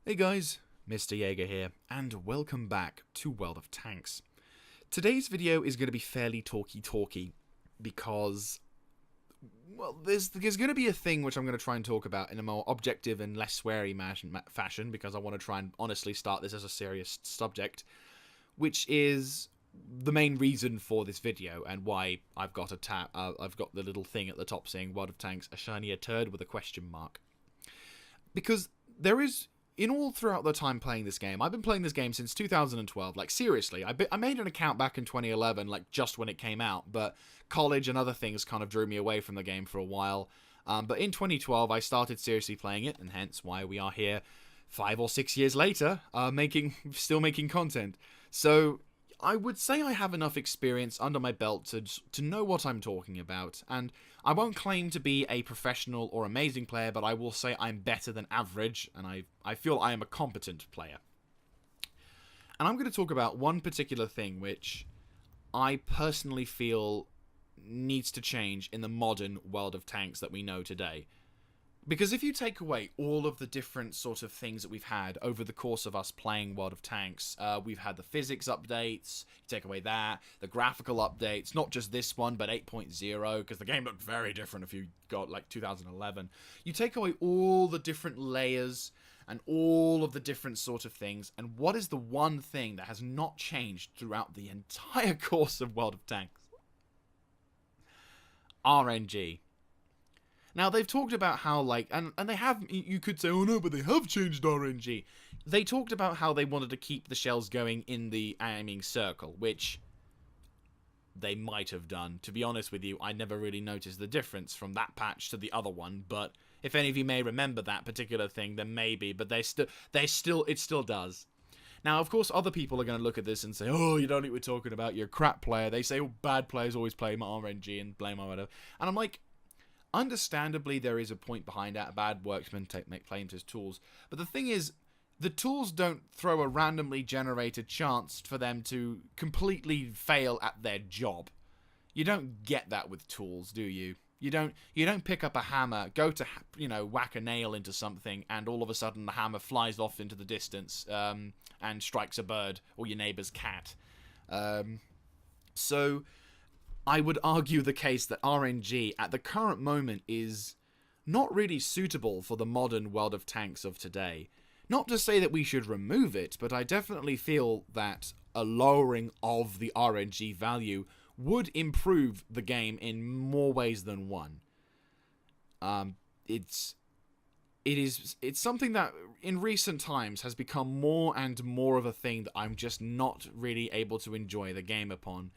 Hey guys, Mr. Jaeger here, and welcome back to World of Tanks. Today's video is going to be fairly talky because, well, there's going to be a thing which I'm going to try and talk about in a more objective and less sweary fashion, because I want to try and honestly start this as a serious subject, which is the main reason for this video and why I've got I've got the little thing at the top saying World of Tanks, a Shinier Turd with a question mark. Because there is, in all throughout the time playing this game, I've been playing this game since 2012, like seriously, I made an account back in 2011, like just when it came out, but college and other things kind of drew me away from the game for a while, but in 2012 I started seriously playing it, and hence why we are here 5 or 6 years later, still making content. So I would say I have enough experience under my belt to know what I'm talking about, and I won't claim to be a professional or amazing player, but I will say I'm better than average, and I feel I am a competent player. And I'm going to talk about one particular thing which I personally feel needs to change in the modern World of Tanks that we know today. Because if you take away all of the different sort of things that we've had over the course of us playing World of Tanks, we've had the physics updates, you take away that, the graphical updates, not just this one, but 8.0, because the game looked very different if you got, like, 2011. You take away all the different layers and all of the different sort of things, and what is the one thing that has not changed throughout the entire course of World of Tanks? RNG. Now, they've talked about how, like, and they have, you could say, oh no, but they have changed RNG. They talked about how they wanted to keep the shells going in the aiming circle, which they might have done. To be honest with you, I never really noticed the difference from that patch to the other one, but if any of you may remember that particular thing, then maybe, but it still does. Now, of course, other people are going to look at this and say, oh, you don't know what we're talking about, you're a crap player. They say, oh, bad players always play RNG and blame or whatever. And I'm like, understandably, there is a point behind that. Bad worksmen make claims as tools. But the thing is, the tools don't throw a randomly generated chance for them to completely fail at their job. You don't get that with tools, do you? You don't pick up a hammer, go to, whack a nail into something, and all of a sudden the hammer flies off into the distance and strikes a bird or your neighbor's cat. So I would argue the case that RNG at the current moment is not really suitable for the modern World of Tanks of today. Not to say that we should remove it, but I definitely feel that a lowering of the RNG value would improve the game in more ways than one. It's something that in recent times has become more and more of a thing that I'm just not really able to enjoy the game upon.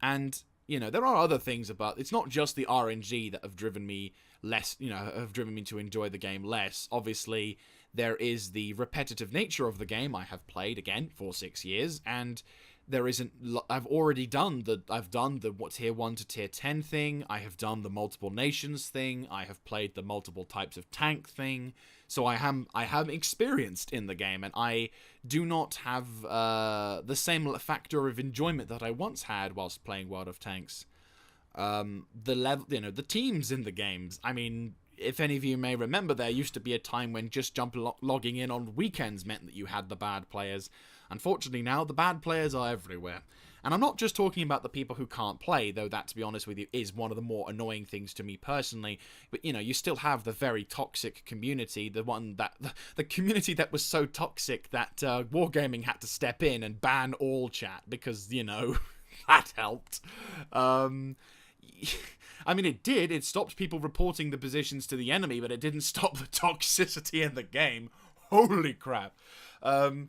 And there are other things about, it's not just the RNG that have driven me less, have driven me to enjoy the game less. Obviously, there is the repetitive nature of the game. I have played, again, for 6 years, and there isn't, I've done the tier 1 to tier 10 thing, I have done the multiple nations thing, I have played the multiple types of tank thing, so I have experienced in the game, and I do not have the same factor of enjoyment that I once had whilst playing World of Tanks. The teams in the games, I mean, if any of you may remember, there used to be a time when just logging in on weekends meant that you had the bad players. Unfortunately now, the bad players are everywhere. And I'm not just talking about the people who can't play, though that, to be honest with you, is one of the more annoying things to me personally. But, you still have the very toxic community, the community that was so toxic that Wargaming had to step in and ban all chat, because, that helped. I mean, it did. It stopped people reporting the positions to the enemy, but it didn't stop the toxicity in the game. Holy crap. That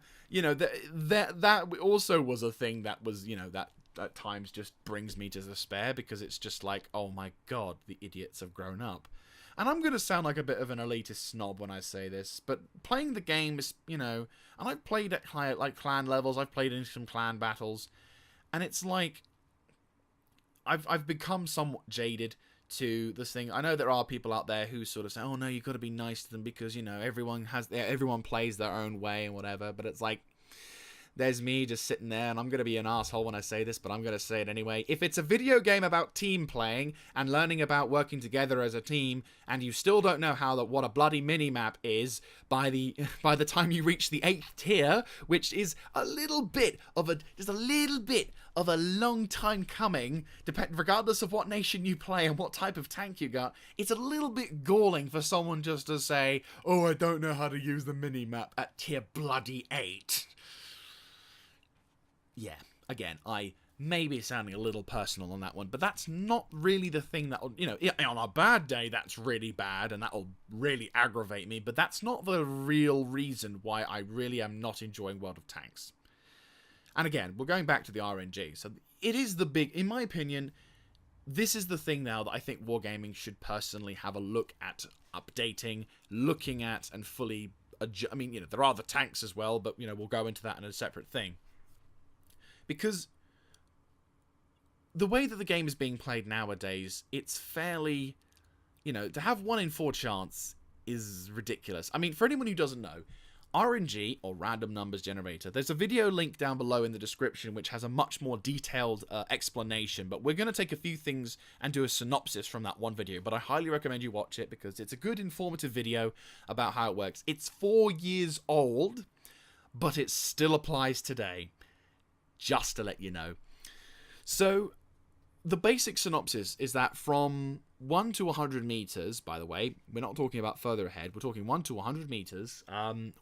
also was a thing that was, that at times just brings me to despair, because it's just like, oh my god, the idiots have grown up. And I'm going to sound like a bit of an elitist snob when I say this, but playing the game is, and I've played at high, clan levels, I've played in some clan battles, and it's like, I've become somewhat jaded to this thing. I know there are people out there who sort of say, oh no, you've got to be nice to them because, everyone plays their own way and whatever, but it's like, There's me just sitting there, and I'm going to be an asshole when I say this, but I'm going to say it anyway. If it's a video game about team playing and learning about working together as a team, and you still don't know what a bloody mini-map is by the time you reach the 8th tier, which is just a little bit of a long time coming, regardless of what nation you play and what type of tank you got, it's a little bit galling for someone just to say, oh, I don't know how to use the mini-map at tier bloody 8. Yeah, again, I may be sounding a little personal on that one, but that's not really the thing that'll, on a bad day, that's really bad, and that'll really aggravate me, but that's not the real reason why I really am not enjoying World of Tanks. And again, we're going back to the RNG, so it is in my opinion, this is the thing now that I think Wargaming should personally have a look at updating, looking at, and fully, there are the tanks as well, but, we'll go into that in a separate thing. Because the way that the game is being played nowadays, it's fairly, to have 1 in 4 chance is ridiculous. I mean, for anyone who doesn't know, RNG, or random numbers generator, there's a video link down below in the description which has a much more detailed explanation, but we're going to take a few things and do a synopsis from that one video, but I highly recommend you watch it because it's a good informative video about how it works. It's 4 years old, but it still applies today. Just to let you know. So, the basic synopsis is that from 1 to 100 meters, by the way, we're not talking about further ahead, we're talking 1 to 100 meters,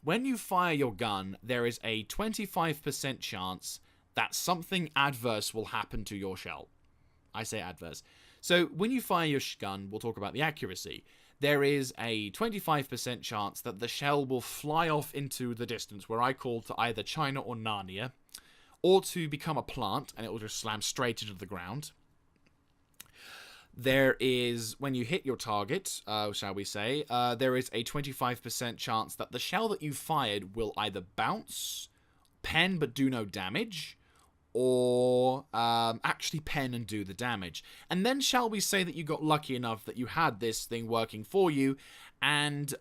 when you fire your gun, there is a 25% chance that something adverse will happen to your shell. I say adverse. So, when you fire your gun, we'll talk about the accuracy. There is a 25% chance that the shell will fly off into the distance, where I call to either China or Narnia, or to become a plant, and it will just slam straight into the ground. There is, when you hit your target, shall we say, there is a 25% chance that the shell that you fired will either bounce, pen but do no damage, or actually pen and do the damage. And then shall we say that you got lucky enough that you had this thing working for you, and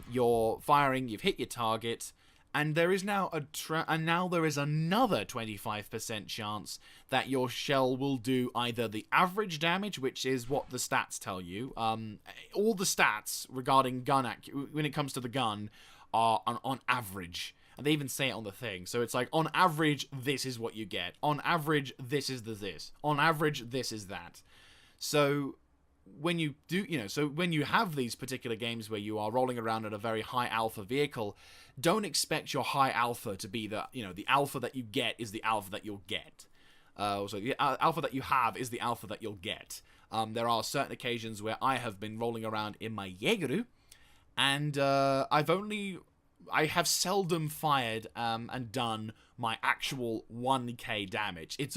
you're firing, you've hit your target, and there is now there is another 25% chance that your shell will do either the average damage, which is what the stats tell you. All the stats regarding gun when it comes to the gun are on average. And they even say it on the thing. So it's like, on average, this is what you get. On average, this is this. On average, this is that. So when you do, so when you have these particular games where you are rolling around in a very high alpha vehicle, don't expect your high alpha to be the alpha that you get is the alpha that you'll get. So the alpha that you have is the alpha that you'll get. There are certain occasions where I have been rolling around in my Jaeger, and I have seldom fired and done my actual 1k damage. It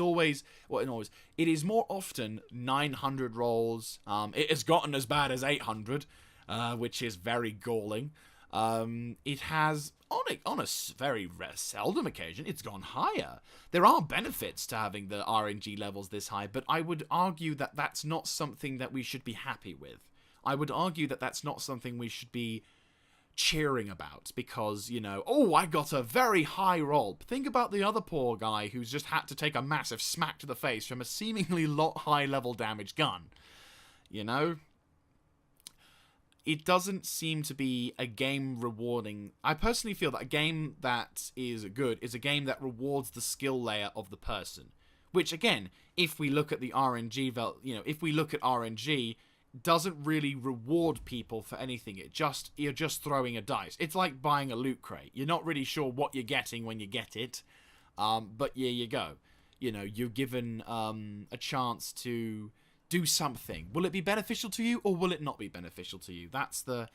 is more often 900 rolls. It has gotten as bad as 800, which is very galling. It has, on a very seldom occasion, it's gone higher. There are benefits to having the RNG levels this high, but I would argue that that's not something that we should be happy with. I would argue that that's not something we should be cheering about because, I got a very high roll. Think about the other poor guy who's just had to take a massive smack to the face from a seemingly high level damage gun. It doesn't seem to be a game rewarding. I personally feel that a game that is good is a game that rewards the skill layer of the person. Which, again, if we look at the RNG, if we look at RNG, doesn't really reward people for anything. You're just throwing a dice. It's like buying a loot crate. You're not really sure what you're getting when you get it, but here you go. You're given a chance to do something. Will it be beneficial to you, or will it not be beneficial to you? That's the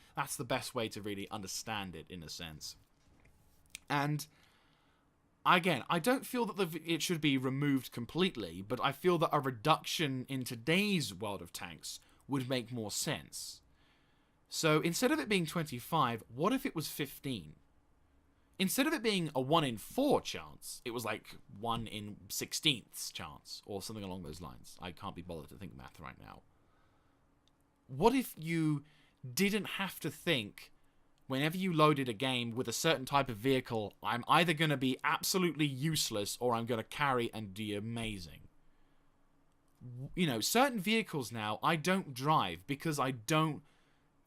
best way to really understand it, in a sense. And again, I don't feel that it should be removed completely, but I feel that a reduction in today's World of Tanks would make more sense. So instead of it being 25, what if it was 15? Instead of it being a 1 in 4 chance, it was like 1 in 16th chance, or something along those lines. I can't be bothered to think math right now. What if you didn't have to think whenever you loaded a game with a certain type of vehicle, I'm either going to be absolutely useless or I'm going to carry and be amazing. You know, certain vehicles now I don't drive because I don't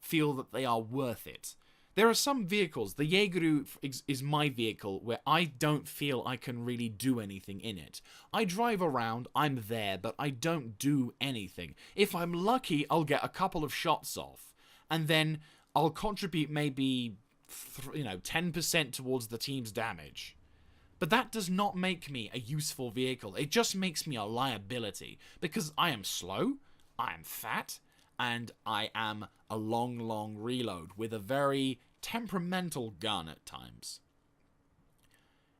feel that they are worth it. There are some vehicles, the Jaeger is my vehicle, where I don't feel I can really do anything in it. I drive around, I'm there, but I don't do anything. If I'm lucky, I'll get a couple of shots off, and then I'll contribute maybe 10% towards the team's damage. But that does not make me a useful vehicle. It just makes me a liability, because I am slow, I am fat, and I am a long reload with a very temperamental gun at times.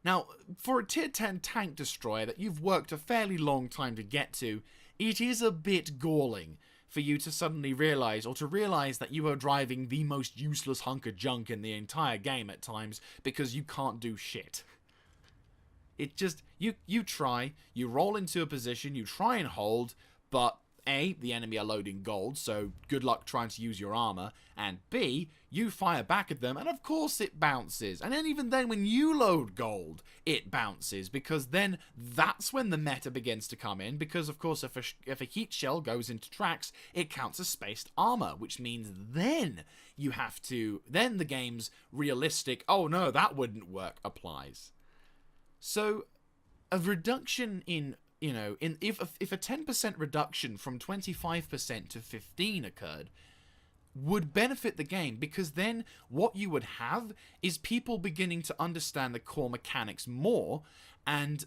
Now, for a tier 10 tank destroyer that you've worked a fairly long time to get to, it is a bit galling for you to suddenly realize, or to realize that you are driving the most useless hunk of junk in the entire game at times because you can't do shit. It just, you try, you roll into a position, you try and hold, but A, the enemy are loading gold, so good luck trying to use your armor, and B, you fire back at them, and of course it bounces. And then even then, when you load gold, it bounces, because then that's when the meta begins to come in, because of course if a heat shell goes into tracks, it counts as spaced armor, which means then you have to, then the game's realistic, oh no, that wouldn't work, applies. So, a reduction in, if a 10% reduction from 25% to 15 occurred, would benefit the game, because then what you would have is people beginning to understand the core mechanics more, and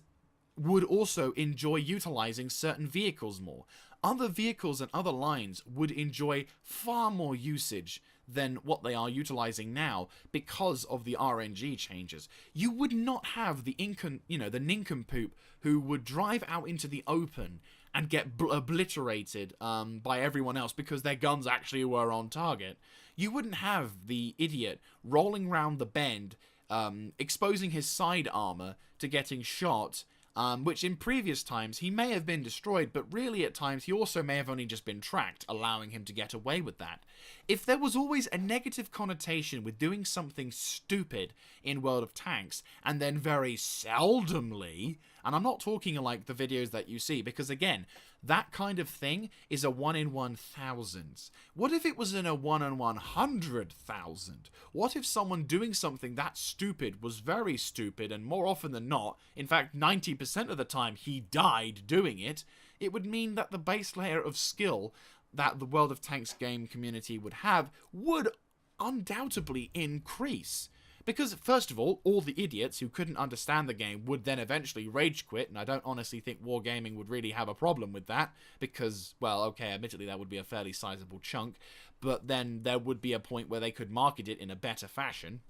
would also enjoy utilizing certain vehicles more. Other vehicles and other lines would enjoy far more usage than what they are utilizing now because of the RNG changes. You would not have the nincompoop who would drive out into the open and get obliterated by everyone else because their guns actually were on target. You wouldn't have the idiot rolling round the bend, exposing his side armor to getting shot, which in previous times he may have been destroyed, but really at times he also may have only just been tracked, allowing him to get away with that. If there was always a negative connotation with doing something stupid in World of Tanks, and then very seldomly, and I'm not talking like the videos that you see, because again, that kind of thing is a 1 in 1,000. What if it was in a 1 in 100,000? What if someone doing something that stupid was very stupid, and more often than not, in fact 90% of the time he died doing it? It would mean that the base layer of skill that the World of Tanks game community would have would undoubtedly increase. Because, first of all the idiots who couldn't understand the game would then eventually rage quit, and I don't honestly think Wargaming would really have a problem with that, because, well, okay, admittedly that would be a fairly sizable chunk, but then there would be a point where they could market it in a better fashion.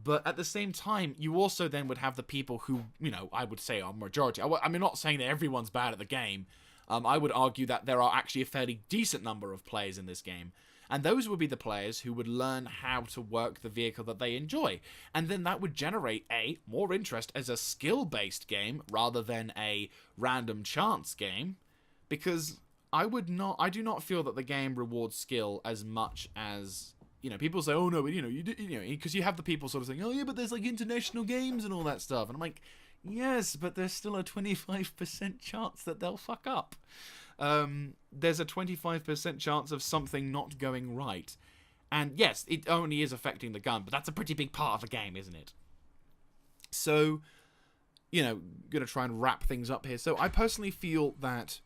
But at the same time, you also then would have the people who, I would say are majority. I'm not saying that everyone's bad at the game. I would argue that there are actually a fairly decent number of players in this game. And those would be the players who would learn how to work the vehicle that they enjoy. And then that would generate, more interest as a skill-based game rather than a random chance game. Because I do not feel that the game rewards skill as much as, people say, oh no, because you have the people sort of saying, oh yeah, but there's like international games and all that stuff. And I'm like, yes, but there's still a 25% chance that they'll fuck up. There's a 25% chance of something not going right. And yes, it only is affecting the gun, but that's a pretty big part of the game, isn't it? So, gonna try and wrap things up here. So I personally feel that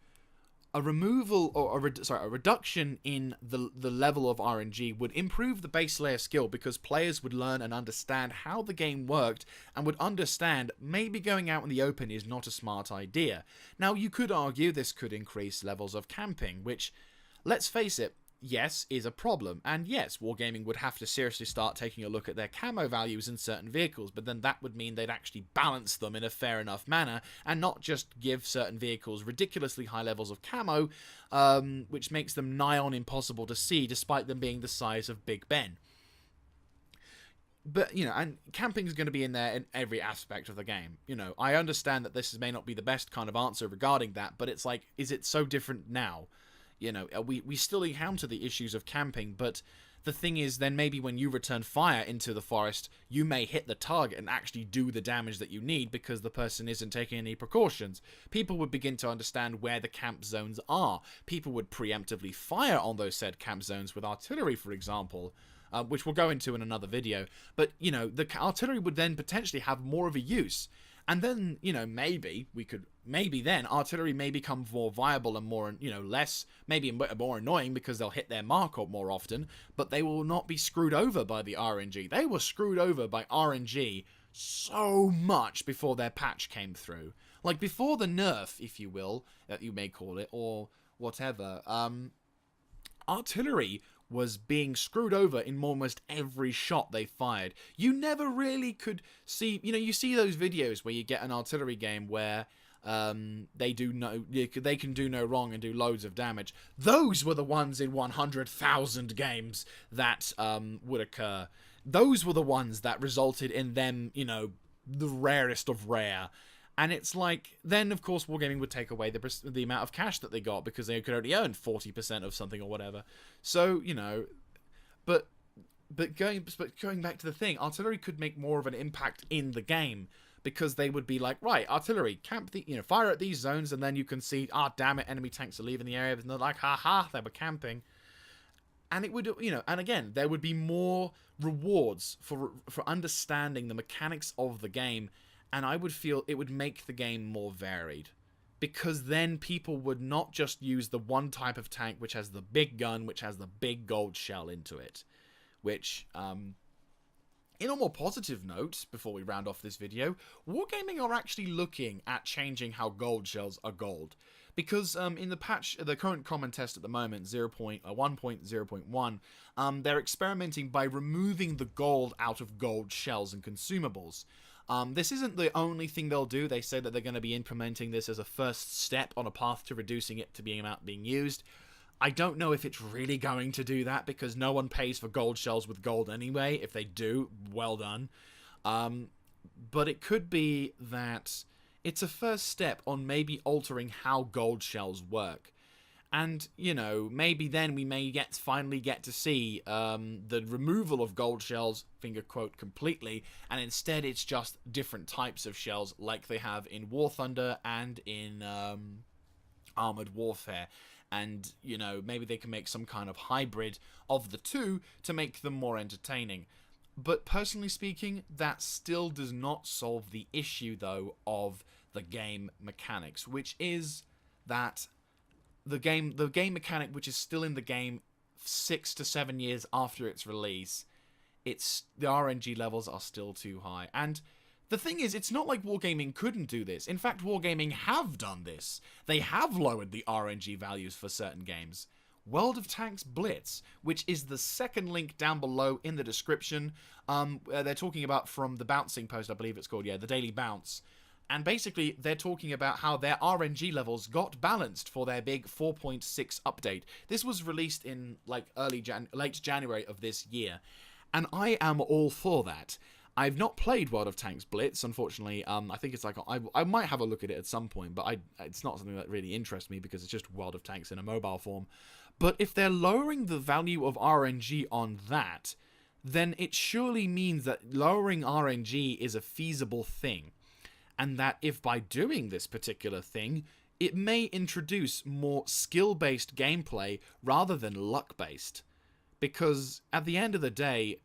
a removal, or a reduction in the level of RNG would improve the base layer skill, because players would learn and understand how the game worked, and would understand maybe going out in the open is not a smart idea. Now, you could argue this could increase levels of camping, which, let's face it, yes, is a problem. And yes, Wargaming would have to seriously start taking a look at their camo values in certain vehicles, but then that would mean they'd actually balance them in a fair enough manner, and not just give certain vehicles ridiculously high levels of camo, which makes them nigh on impossible to see, despite them being the size of Big Ben. But, and camping is going to be in there in every aspect of the game. I understand that this may not be the best kind of answer regarding that, but it's like, is it so different now? We still encounter the issues of camping, but the thing is, then maybe when you return fire into the forest, you may hit the target and actually do the damage that you need because the person isn't taking any precautions. People would begin to understand where the camp zones are. People would preemptively fire on those said camp zones with artillery, for example, which we'll go into in another video. But, you know, the artillery would then potentially have more of a use. And then, you know, maybe then artillery may become more viable and more, you know, less, maybe more annoying because they'll hit their mark more often, but they will not be screwed over by the RNG. They were screwed over by RNG so much before their patch came through. Like, before the nerf, if you will, that you may call it, or whatever, artillery was being screwed over in almost every shot they fired. You never really could see, you know, you see those videos where you get an artillery game where they can do no wrong and do loads of damage. Those were the ones in 100,000 games that would occur. Those were the ones that resulted in them, you know, the rarest of rare. And it's like, then of course Wargaming would take away the amount of cash that they got because they could only earn 40% of something or whatever. So, you know, but going back to the thing, artillery could make more of an impact in the game because they would be like, right, artillery, fire at these zones, and then you can see, damn it, enemy tanks are leaving the area, and they're like, haha, they were camping. And it would, you know, and again, there would be more rewards for understanding the mechanics of the game. And I would feel it would make the game more varied. Because then people would not just use the one type of tank which has the big gun, which has the big gold shell into it. Which, in a more positive note, before we round off this video, Wargaming are actually looking at changing how gold shells are gold. Because in the patch, the current common test at the moment, 1.0.1, they're experimenting by removing the gold out of gold shells and consumables. This isn't the only thing they'll do. They say that they're going to be implementing this as a first step on a path to reducing it to being used. I don't know if it's really going to do that because no one pays for gold shells with gold anyway. If they do, well done. But it could be that it's a first step on maybe altering how gold shells work. And, you know, maybe then we may finally get to see the removal of gold shells, finger quote, completely, and instead it's just different types of shells like they have in War Thunder and in Armored Warfare. And, you know, maybe they can make some kind of hybrid of the two to make them more entertaining. But personally speaking, that still does not solve the issue, though, of the game mechanics, which is that the game mechanic, which is still in the game 6 to 7 years after its release, the RNG levels are still too high. And the thing is, it's not like Wargaming couldn't do this. In fact, Wargaming have done this. They have lowered the RNG values for certain games. World of Tanks Blitz, which is the second link down below in the description. They're talking about from the bouncing post, I believe it's called, yeah, the Daily Bounce. And basically, they're talking about how their RNG levels got balanced for their big 4.6 update. This was released in like late January of this year, and I am all for that. I've not played World of Tanks Blitz, unfortunately. I think it's like I might have a look at it at some point, but it's not something that really interests me because it's just World of Tanks in a mobile form. But if they're lowering the value of RNG on that, then it surely means that lowering RNG is a feasible thing. And that if by doing this particular thing, it may introduce more skill-based gameplay rather than luck-based. Because at the end of the day,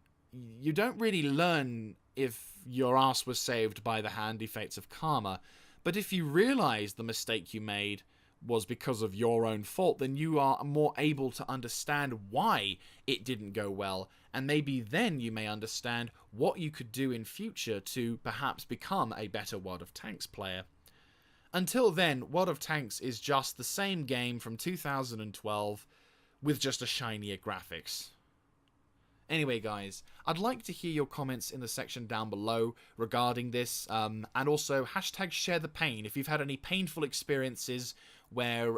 you don't really learn if your ass was saved by the handy fates of karma. But if you realize the mistake you made was because of your own fault, then you are more able to understand why it didn't go well, and maybe then you may understand what you could do in future to perhaps become a better World of Tanks player. Until then, World of Tanks is just the same game from 2012 with just a shinier graphics. Anyway, guys, I'd like to hear your comments in the section down below regarding this, and also hashtag share the pain if you've had any painful experiences where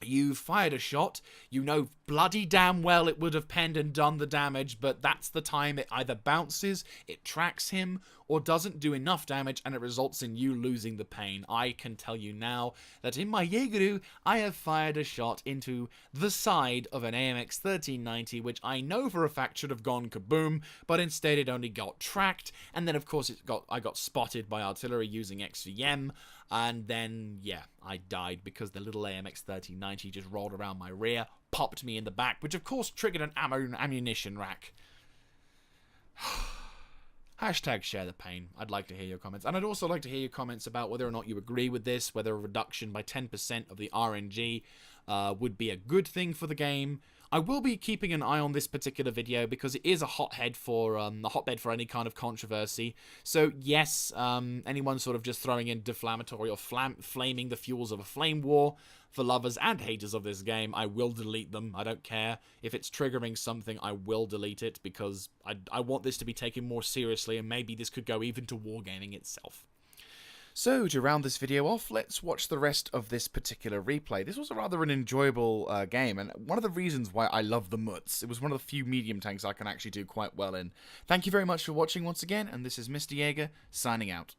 You fired a shot, you know bloody damn well it would have penned and done the damage, but that's the time it either bounces, it tracks him, or doesn't do enough damage and it results in you losing the pain. I can tell you now that in my Jaeger, I have fired a shot into the side of an AMX 1390, which I know for a fact should have gone kaboom, but instead it only got tracked, and then of course I got spotted by artillery using XVM, and then, yeah, I died because the little AMX 1390 just rolled around my rear, popped me in the back, which of course triggered an ammunition rack. Hashtag share the pain. I'd like to hear your comments. And I'd also like to hear your comments about whether or not you agree with this, whether a reduction by 10% of the RNG would be a good thing for the game. I will be keeping an eye on this particular video because it is a hotbed for any kind of controversy. So yes, anyone sort of just throwing in deflammatory or flaming the fuels of a flame war for lovers and haters of this game, I will delete them. I don't care. If it's triggering something, I will delete it because I want this to be taken more seriously, and maybe this could go even to wargaming itself. So, to round this video off, let's watch the rest of this particular replay. This was a rather an enjoyable game, and one of the reasons why I love the Mutz. It was one of the few medium tanks I can actually do quite well in. Thank you very much for watching once again, and this is Mr. Jaeger, signing out.